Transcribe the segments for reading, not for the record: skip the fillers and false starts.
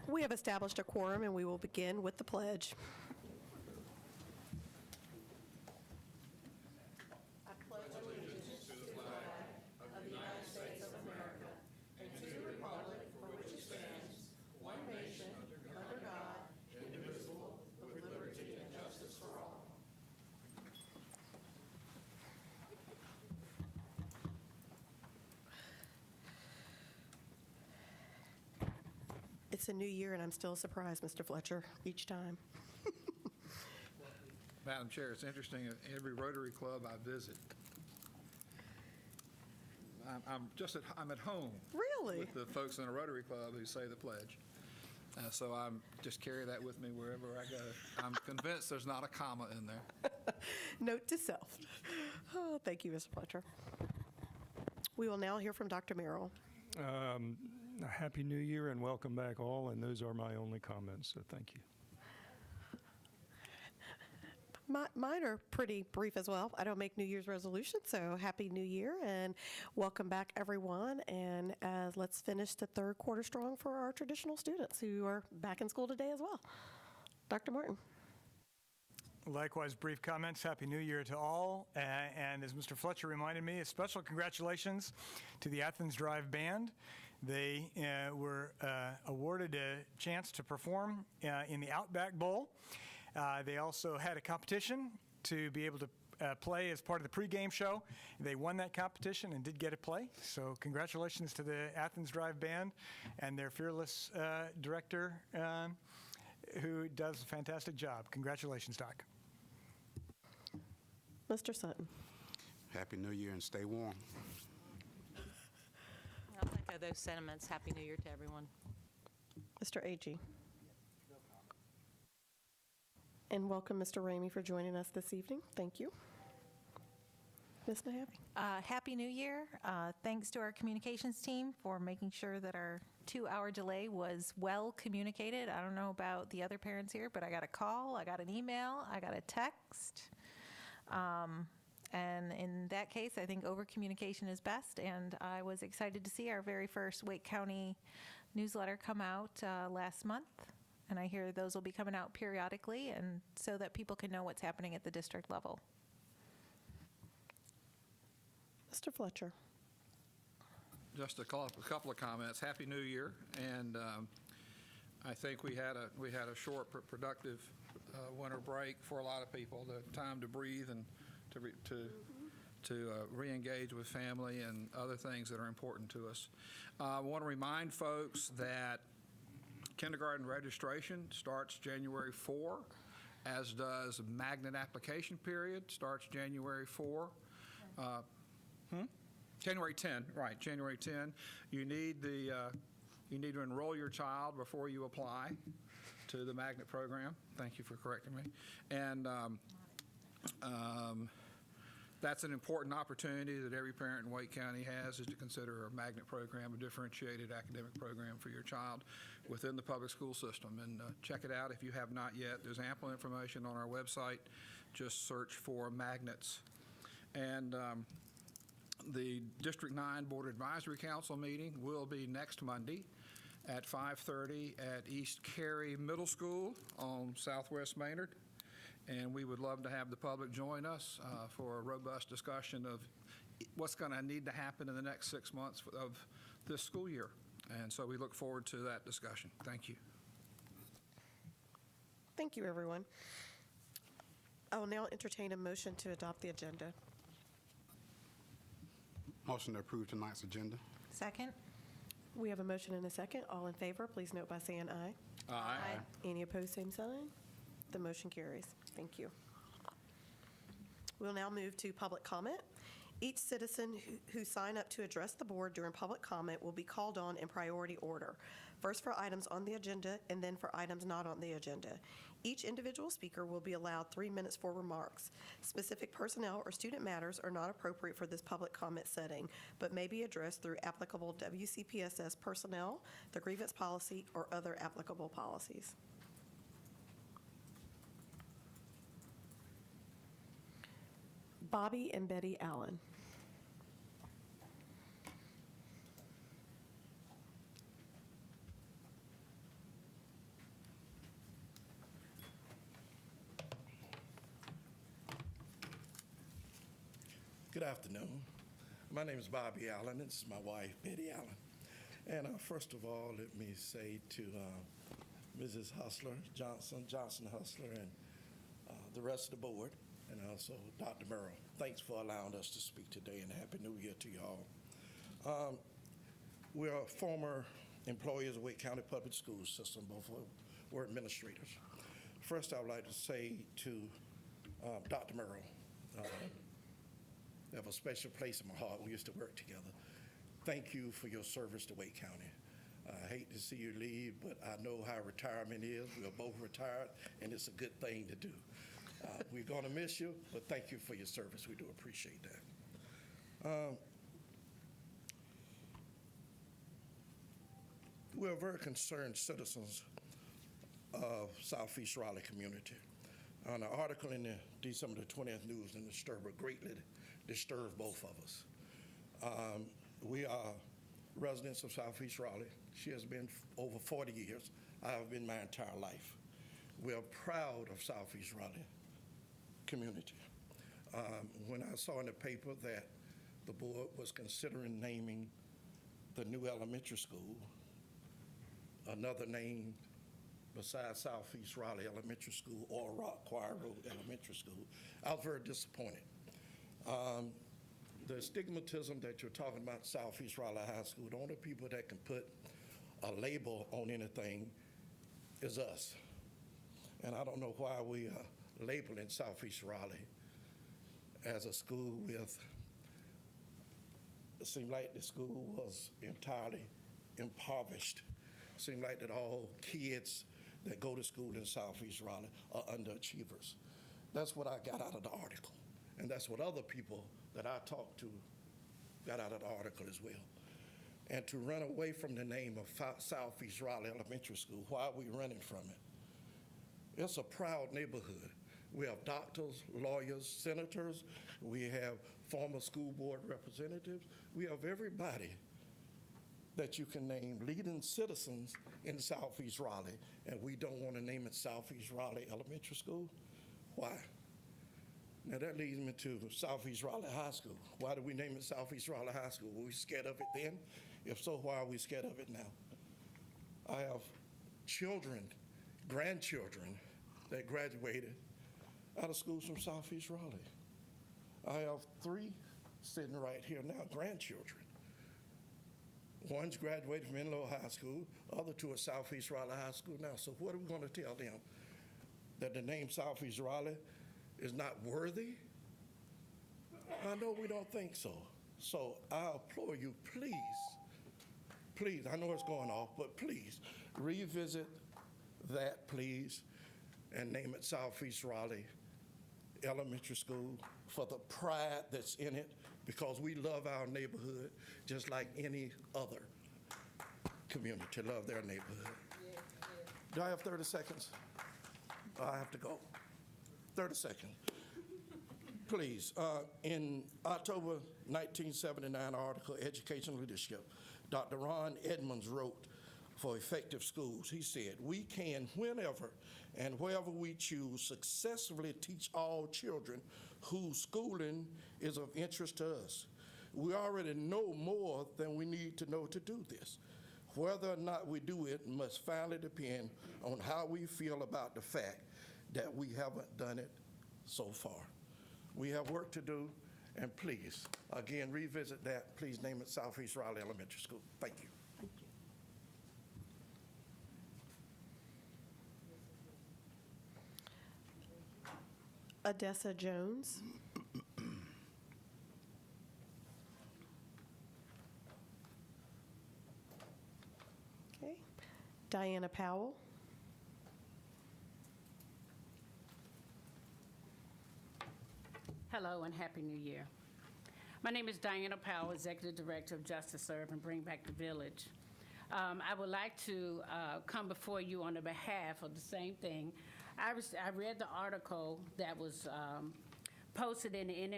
We have established a quorum, and we will begin with the pledge. It's a new year, and I'm still surprised, Mr. Fletcher, each time. Madam Chair, it's interesting, at every Rotary Club I visit, I'm at home Really? with the folks in a Rotary Club who say the pledge. So I'm just carry that with me wherever I go. I'm convinced there's not a comma in there. Note to self. Oh, thank you, Mr. Fletcher. We will now hear from Dr. Merrill. Happy New Year and welcome back all, and those are my only comments, so thank you. Mine are pretty brief as well. I don't make New Year's resolutions, so Happy New Year and welcome back, everyone. And let's finish the third quarter strong for our traditional students who are back in school today as well. Dr. Martin. Likewise, brief comments. Happy New Year to all. And as Mr. Fletcher reminded me, a special congratulations to the Athens Drive Band. They were awarded a chance to perform in the Outback Bowl. They also had a competition to be able to play as part of the pregame show. They won that competition and did get a play. So congratulations to the Athens Drive Band and their fearless director who does a fantastic job. Congratulations, Doc. Mr. Sutton. Happy New Year and stay warm. I'll echo those sentiments. Happy New Year to everyone. Mr. Agee. And welcome, Mr. Ramey, for joining us this evening. Thank you. Ms. Mahaffey. Happy New Year. Thanks to our communications team for making sure that our 2-hour delay was well communicated. I don't know about the other parents here, but I got a call, I got an email, I got a text. And in that case, I think over-communication is best, and I was excited to see our very first Wake County newsletter come out last month, and I hear those will be coming out periodically, and so that people can know what's happening at the district level. Mr. Fletcher. Just a couple of comments. Happy New Year, and I think we had a short, productive winter break for a lot of people. The time to breathe and to re-engage with family and other things that are important to us. I want to remind folks that kindergarten registration starts January 4, as does magnet application period starts January 4. January 10, right, January 10. You need to enroll your child before you apply to the magnet program. Thank you for correcting me. And that's an important opportunity that every parent in Wake County has, is to consider a magnet program, a differentiated academic program for your child within the public school system. And check it out if you have not yet. There's ample information on our website. Just search for magnets. And the District 9 Board Advisory Council meeting will be next Monday at 5:30 at East Cary Middle School on Southwest Maynard. And we would love to have the public join us for a robust discussion of what's going to need to happen in the next 6 months of this school year. And so we look forward to that discussion. Thank you. Thank you, everyone. I will now entertain a motion to adopt the agenda. Motion to approve tonight's agenda. Second? We have a motion and a second. All in favor, please note by saying aye. Aye. Any opposed, same sign. The motion carries. Thank you. We'll now move to public comment. Each citizen who sign up to address the board during public comment will be called on in priority order, first for items on the agenda and then for items not on the agenda. Each individual speaker will be allowed 3 minutes for remarks. Specific personnel or student matters are not appropriate for this public comment setting, but may be addressed through applicable WCPSS personnel, the grievance policy, or other applicable policies. Bobby and Betty Allen. Good afternoon. My name is Bobby Allen. This is my wife, Betty Allen. And first of all, let me say to Mrs. Hustler, Johnson Hustler, and the rest of the board, and also Dr. Merrill, thanks for allowing us to speak today, and Happy New Year to you all. We are former employees of Wake County Public School System, both were administrators. First, I would like to say to Dr. Merrill, you have a special place in my heart. We used to work together. Thank you for your service to Wake County. I hate to see you leave, but I know how retirement is. We are both retired, and it's a good thing to do. We're going to miss you, but thank you for your service. We do appreciate that. We're very concerned citizens of Southeast Raleigh community. An article in the December 20th News and the Disturber greatly disturbed both of us. We are residents of Southeast Raleigh. She has been over 40 years. I have been my entire life. We are proud of Southeast Raleigh community. When I saw in the paper that the board was considering naming the new elementary school another name besides Southeast Raleigh Elementary School or Rock Choir Road Elementary School, I was very disappointed. The stigmatism that you're talking about Southeast Raleigh High School, the only people that can put a label on anything is us. And I don't know why we are labeling Southeast Raleigh as a school with, it seemed like the school was entirely impoverished. It seemed like that all kids that go to school in Southeast Raleigh are underachievers. That's what I got out of the article. And that's what other people that I talked to got out of the article as well. And to run away from the name of Southeast Raleigh Elementary School, why are we running from it? It's a proud neighborhood. We have doctors, lawyers, senators. We have former school board representatives. We have everybody that you can name, leading citizens in Southeast Raleigh, and we don't want to name it Southeast Raleigh Elementary School? Why? Now that leads me to Southeast Raleigh High School. Why do we name it Southeast Raleigh High School? Were we scared of it then? If so, why are we scared of it now? I have children, grandchildren that graduated out of schools from Southeast Raleigh. I have 3 sitting right here now, grandchildren. One's graduated from Enloe High School, other 2 are Southeast Raleigh High School now. So what are we going to tell them? That the name Southeast Raleigh is not worthy? I know we don't think so. So I implore you, please, I know it's going off, but please revisit that, please, and name it Southeast Raleigh Elementary School for the pride that's in it, because we love our neighborhood just like any other community love their neighborhood. Do I have 30 seconds? I have to go. 30 seconds. Please, in October 1979 article, Education Leadership, Dr. Ron Edmonds wrote for Effective Schools. He said, we can, whenever and wherever we choose, successfully teach all children whose schooling is of interest to us. We already know more than we need to know to do this. Whether or not we do it must finally depend on how we feel about the fact that we haven't done it so far. We have work to do, and please, again, revisit that. Please name it Southeast Raleigh Elementary School. Thank you. Odessa Jones. Okay. Diana Powell. Hello and Happy New Year. My name is Diana Powell, Executive Director of Justice Serve and Bring Back the Village. I would like to come before you on the behalf of the same thing. I read the article that was posted in the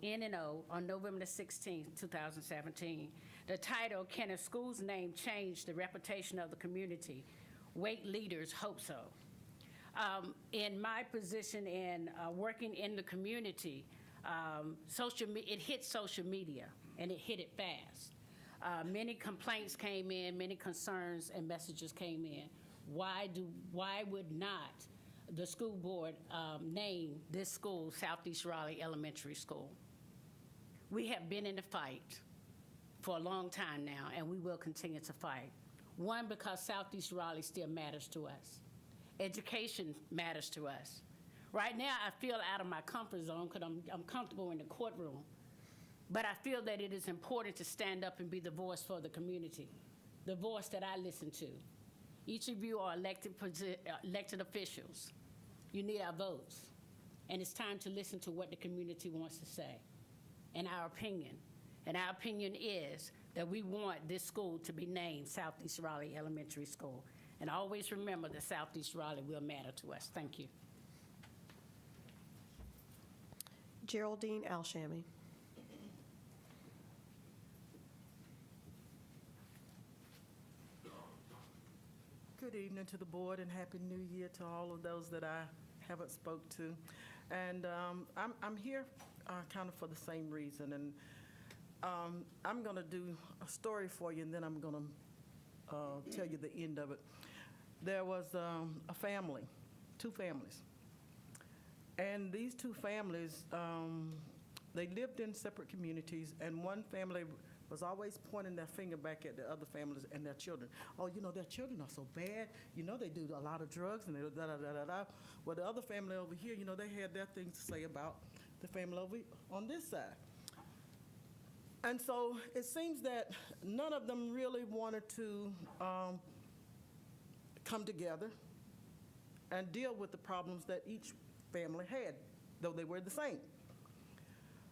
NNO on November 16, 2017. The title, Can a School's Name Change the Reputation of the Community? Wake Leaders Hope So. In my position in working in the community, it hit social media, and it hit it fast. Many complaints came in, many concerns and messages came in. Why would not the school board name this school Southeast Raleigh Elementary School? We have been in the fight for a long time now, and we will continue to fight. One, because Southeast Raleigh still matters to us. Education matters to us. Right now, I feel out of my comfort zone because I'm comfortable in the courtroom. But I feel that it is important to stand up and be the voice for the community, the voice that I listen to. Each of you are elected officials. You need our votes. And it's time to listen to what the community wants to say and our opinion. And our opinion is that we want this school to be named Southeast Raleigh Elementary School. And always remember that Southeast Raleigh will matter to us. Thank you. Geraldine Alshamy. Good evening to the board and Happy New Year to all of those that I haven't spoke to. And I'm here kind of for the same reason. And I'm going to do a story for you, and then I'm going to tell you the end of it. There was a family, 2 families. And these 2 families, they lived in separate communities, and one family was always pointing their finger back at the other families and their children. Oh, you know, their children are so bad. You know, they do a lot of drugs and they da-da-da-da-da. Well, the other family over here, you know, they had their things to say about the family over on this side. And so it seems that none of them really wanted to come together and deal with the problems that each family had, though they were the same.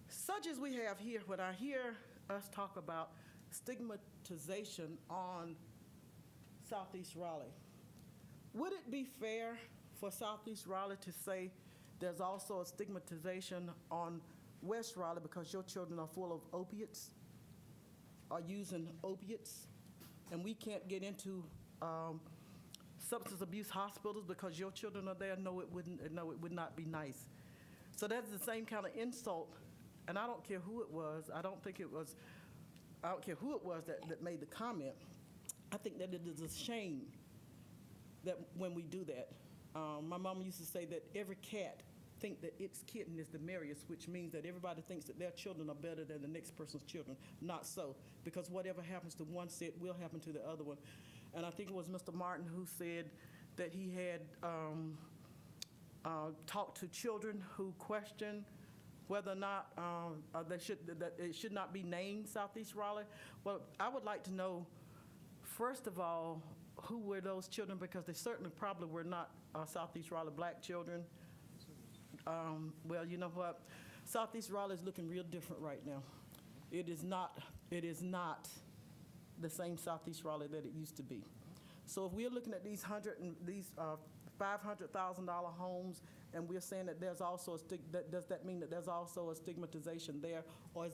Such as we have here, when I hear us talk about stigmatization on Southeast Raleigh, would it be fair for Southeast Raleigh to say there's also a stigmatization on West Raleigh because your children are full of opiates, are using opiates, and we can't get into substance abuse hospitals because your children are there? No, it wouldn't. No, it would not be nice. So that's the same kind of insult. And I don't care who it was. I don't care who it was that made the comment. I think that it is a shame that when we do that. My mom used to say that every cat think that its kitten is the merriest, which means that everybody thinks that their children are better than the next person's children. Not so, because whatever happens to one set will happen to the other one. And I think it was Mr. Martin who said that he had talked to children who questioned whether or not that it should not be named Southeast Raleigh. Well, I would like to know, first of all, who were those children, because they certainly probably were not Southeast Raleigh black children. Well, you know what? Southeast Raleigh is looking real different right now. It is not the same Southeast Raleigh that it used to be. So if we're looking at these $500,000 homes, and we're saying that there's also does that mean that there's also a stigmatization there, or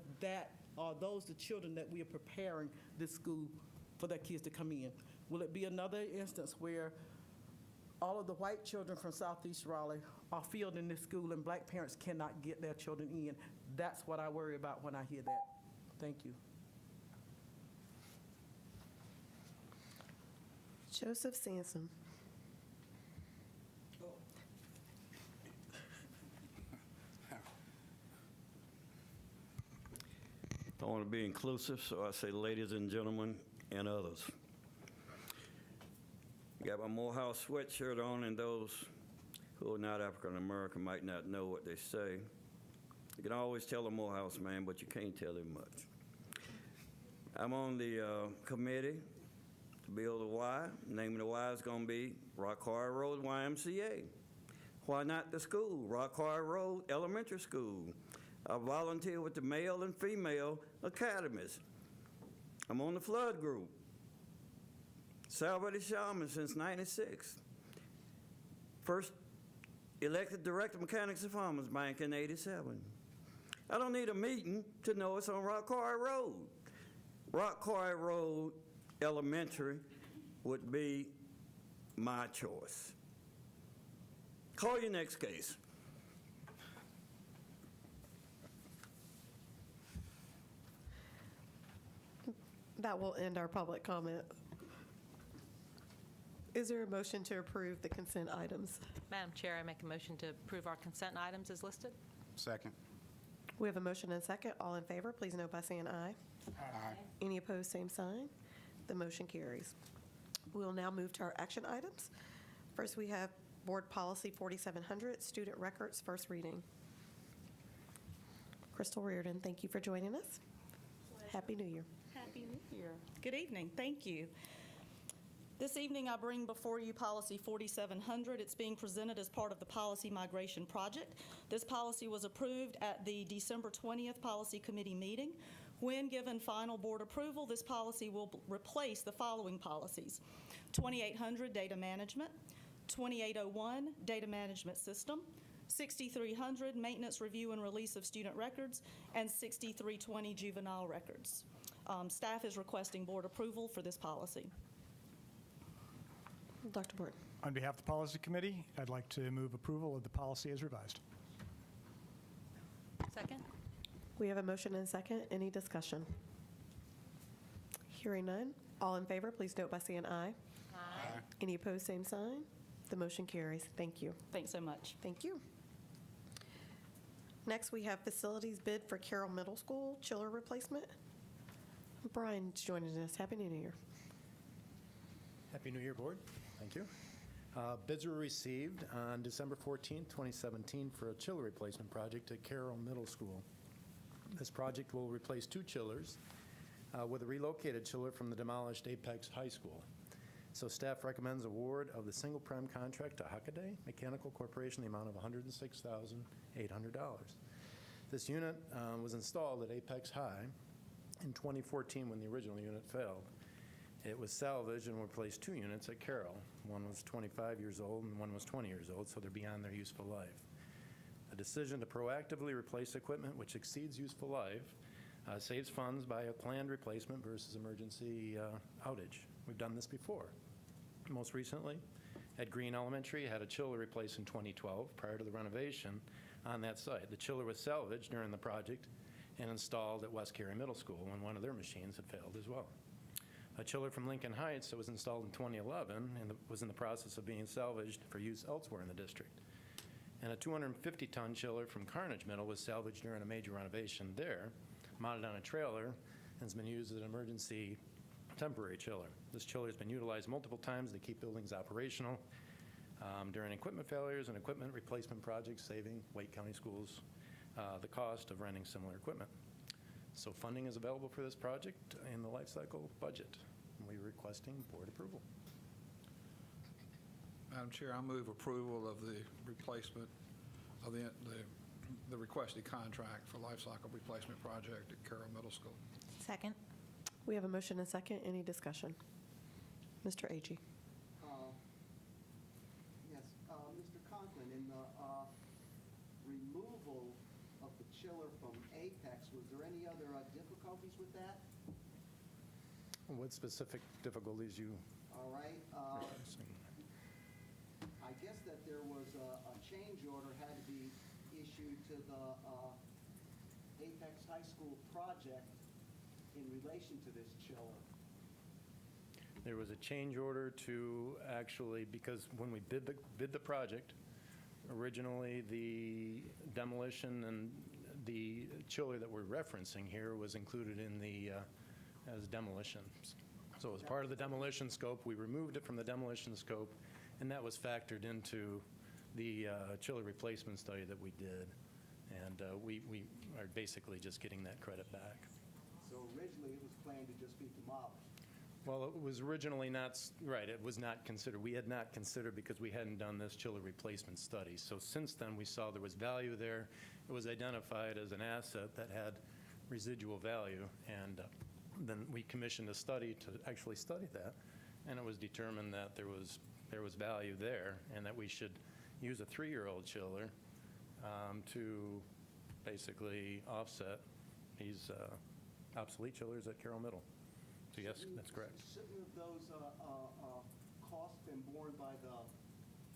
are those the children that we are preparing this school for their kids to come in? Will it be another instance where all of the white children from Southeast Raleigh are fielded in this school and black parents cannot get their children in? That's what I worry about when I hear that. Thank you. Joseph Sansom. I want to be inclusive, so I say ladies and gentlemen and others. Got my Morehouse sweatshirt on, and those who are not African American might not know what they say. You can always tell a Morehouse man, but you can't tell him much. I'm on the committee to build a Y. The name of the Y is going to be Rock Hard Road YMCA. Why not the school, Rock Hard Road Elementary School? I volunteer with the male and female academies. I'm on the flood group. Salvador Shaman since '96. First elected director of Mechanics and Farmers Bank in '87. I don't need a meeting to know it's on Rock Hard Road. Rock Hard Road Elementary would be my choice. Call your next case. That will end our public comment. Is there a motion to approve the consent items? Madam Chair, I make a motion to approve our consent items as listed. Second. We have a motion and a second. All in favor, please note by saying aye. Aye. Any opposed, same sign. The motion carries. We'll now move to our action items. First, we have Board Policy 4700, Student Records, first reading. Crystal Reardon, thank you for joining us. Happy New Year. Happy New Year. Good evening. Thank you. This evening, I bring before you Policy 4700. It's being presented as part of the Policy Migration Project. This policy was approved at the December 20th Policy Committee meeting. When given final board approval, this policy will replace the following policies: 2800, Data Management; 2801, Data Management System; 6300, Maintenance, Review, and Release of Student Records; and 6320, Juvenile Records. Staff is requesting board approval for this policy. Dr. Borton. On behalf of the Policy Committee, I'd like to move approval of the policy as revised. Second? We have a motion and a second. Any discussion? Hearing none. All in favor, please note by saying aye. Aye. Any opposed, same sign. The motion carries. Thank you. Thanks so much. Thank you. Next, we have facilities bid for Carroll Middle School chiller replacement. Brian's joining us. Happy New Year. Happy New Year, Board. Thank you. Bids were received on December 14, 2017 for a chiller replacement project at Carroll Middle School. This project will replace 2 chillers with a relocated chiller from the demolished Apex High School. So staff recommends award of the single prime contract to Hockaday Mechanical Corporation in the amount of $106,800. This unit was installed at Apex High in 2014 when the original unit failed. It was salvaged and replaced 2 units at Carroll. One was 25 years old and one was 20 years old, so they're beyond their useful life. A decision to proactively replace equipment which exceeds useful life saves funds by a planned replacement versus emergency outage. We've done this before. Most recently, at Green Elementary, had a chiller replaced in 2012 prior to the renovation on that site. The chiller was salvaged during the project and installed at West Cary Middle School when one of their machines had failed as well. A chiller from Lincoln Heights that was installed in 2011 and was in the process of being salvaged for use elsewhere in the district. And a 250-ton chiller from Carnage Middle was salvaged during a major renovation there, mounted on a trailer, and has been used as an emergency temporary chiller. This chiller has been utilized multiple times to keep buildings operational during equipment failures and equipment replacement projects, saving Wake County Schools the cost of renting similar equipment. So funding is available for this project in the life cycle budget. We're requesting board approval. Madam Chair, I move approval of the replacement of the requested contract for life cycle replacement project at Carroll Middle School. Second? We have a motion and a second. Any discussion? Mr. Agee. Yes, Mr. Conklin, in the removal of the chiller from Apex, was there any other difficulties with that? What specific difficulties you? All right. I guess that there was a change order had to be issued to the Apex High School project in relation to this chiller. There was a change order to actually, because when we bid the project, originally the demolition and the chiller that we're referencing here was included in the as demolition. So as part of the demolition scope, we removed it from the demolition scope, and that was factored into the chiller replacement study that we did. And we are basically just getting that credit back. So originally it was planned to just be demolished. Well, it was originally not, right, it was not considered. We had not considered because we hadn't done this chiller replacement study. So since then, we saw there was value there. It was identified as an asset that had residual value, and then we commissioned a study to actually study that, and it was determined that there was value there and that we should use a 3-year-old chiller to basically offset these obsolete chillers at Carroll Middle. So yes, that's correct. Shouldn't those costs been borne by the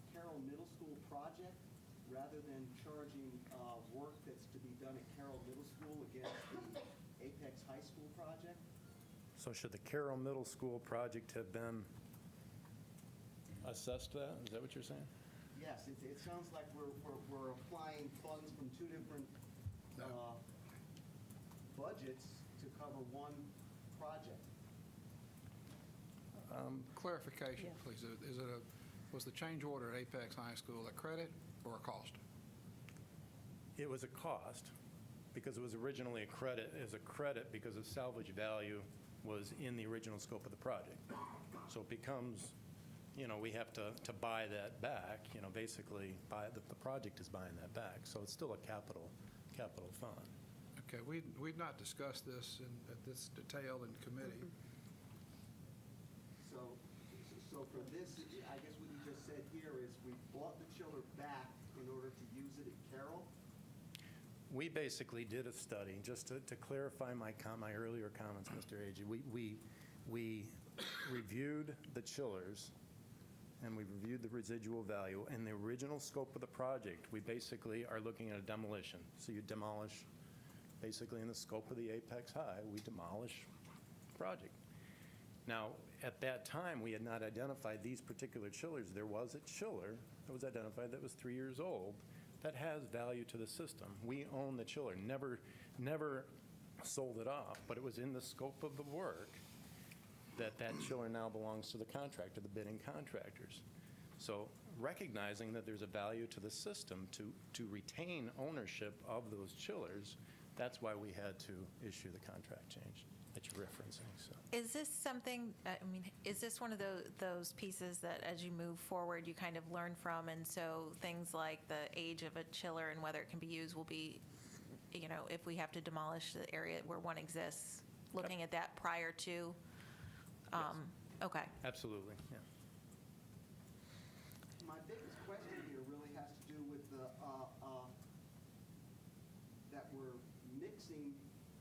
Carroll Middle School project rather than charging work that's to be done at Carroll Middle School against the Apex High School project? So should the Carroll Middle School project have been assessed that? Is that what you're saying? Yes, it sounds like we're applying funds from two different budgets to cover one project. Clarification, please. Was the change order at Apex High School a credit or a cost? It was a cost because it was originally a credit, because the salvage value was in the original scope of the project. So it becomes, we have to buy that back, basically the project is buying that back. So it's still a capital fund. Okay, we've not discussed this at this detail in committee. So for this, I guess what you just said here is we bought the chiller back in order to use it at Carroll? We basically did a study, just to clarify my earlier comments, Mr. Agee. We reviewed the chillers, and we reviewed the residual value. In the original scope of the project, we basically are looking at a demolition. So you demolish, basically in the scope of the Apex High, we demolish the project. Now, at that time, we had not identified these particular chillers. There was a chiller that was identified that was 3 years old that has value to the system. We own the chiller, never sold it off, but it was in the scope of the work that chiller now belongs to the contractor, the bidding contractors. So recognizing that there's a value to the system to retain ownership of those chillers, that's why we had to issue the contract change that you're referencing. So. Is this something, is this one of those pieces that as you move forward, you kind of learn from, and so things like the age of a chiller and whether it can be used will be, if we have to demolish the area where one exists, looking at that prior to? Yes. Okay. Absolutely, yeah. My biggest question here really has to do with that we're mixing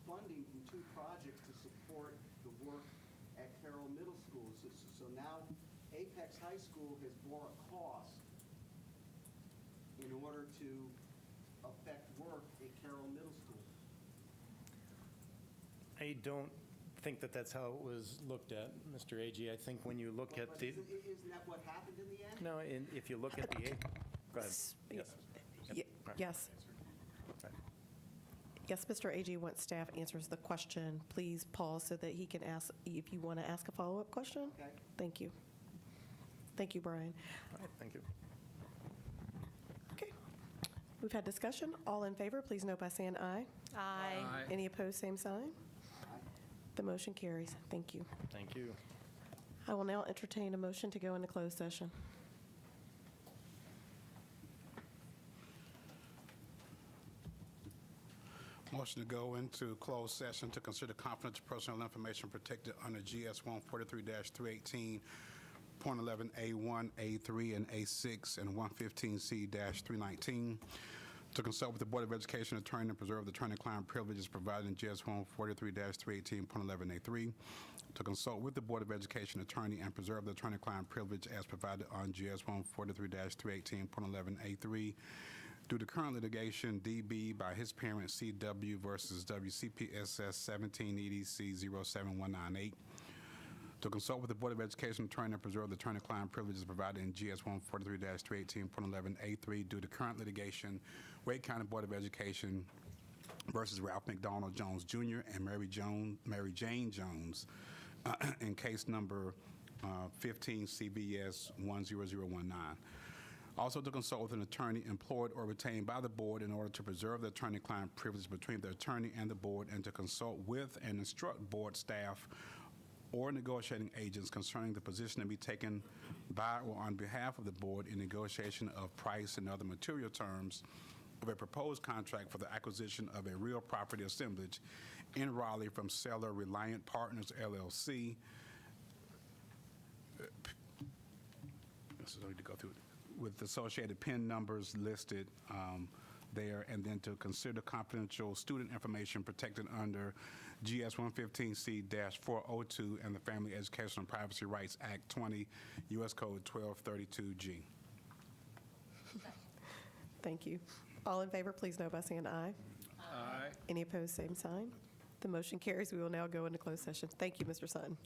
funding from two projects to support the work at Carroll Middle School. So now Apex High School has bore a cost in order to affect work at Carroll Middle School. I don't think that that's how it was looked at, Mr. Agee. I think when you look at the... Isn't that what happened in the end? No, if you look at the... Go ahead. Yes. Yes. Right. Yes, Mr. Agee, once staff answers the question, please pause so that he can ask, if you want to ask a follow-up question. Okay. Thank you. Thank you, Brian. All right, thank you. Okay. We've had discussion. All in favor, please note by saying aye. Aye. Any opposed, same sign. The motion carries. Thank you. Thank you. I will now entertain a motion to go into closed session. Motion to go into closed session to consider confidential personal information protected under GS 143-318.11A1, A3, and A6, and 115C-319. To consult with the Board of Education attorney and preserve the attorney-client privileges provided in GS 143-318.11A3. To consult with the Board of Education attorney and preserve the attorney-client privilege as provided on GS 143-318.11A3. Due to current litigation, DB by his parent CW versus WCPSS 17 EDC 07198. To consult with the Board of Education attorney and preserve the attorney-client privileges provided in GS 143-318.11A3 due to current litigation, Wake County Board of Education versus Ralph McDonald Jones Jr. and Mary Jane Jones in case number 15 CBS 10019. Also to consult with an attorney employed or retained by the board in order to preserve the attorney-client privilege between the attorney and the board, and to consult with and instruct board staff or negotiating agents concerning the position to be taken by or on behalf of the board in negotiation of price and other material terms of a proposed contract for the acquisition of a real property assemblage in Raleigh from seller Reliant Partners, LLC. So I need to go through it. With associated PIN numbers listed there, and then to consider confidential student information protected under GS 115C-402 and the Family Education and Privacy Rights Act 20, U.S. Code 1232G. Thank you. All in favor, please note by saying aye. Aye. Any opposed, same sign. The motion carries. We will now go into closed session. Thank you, Mr. Sutton.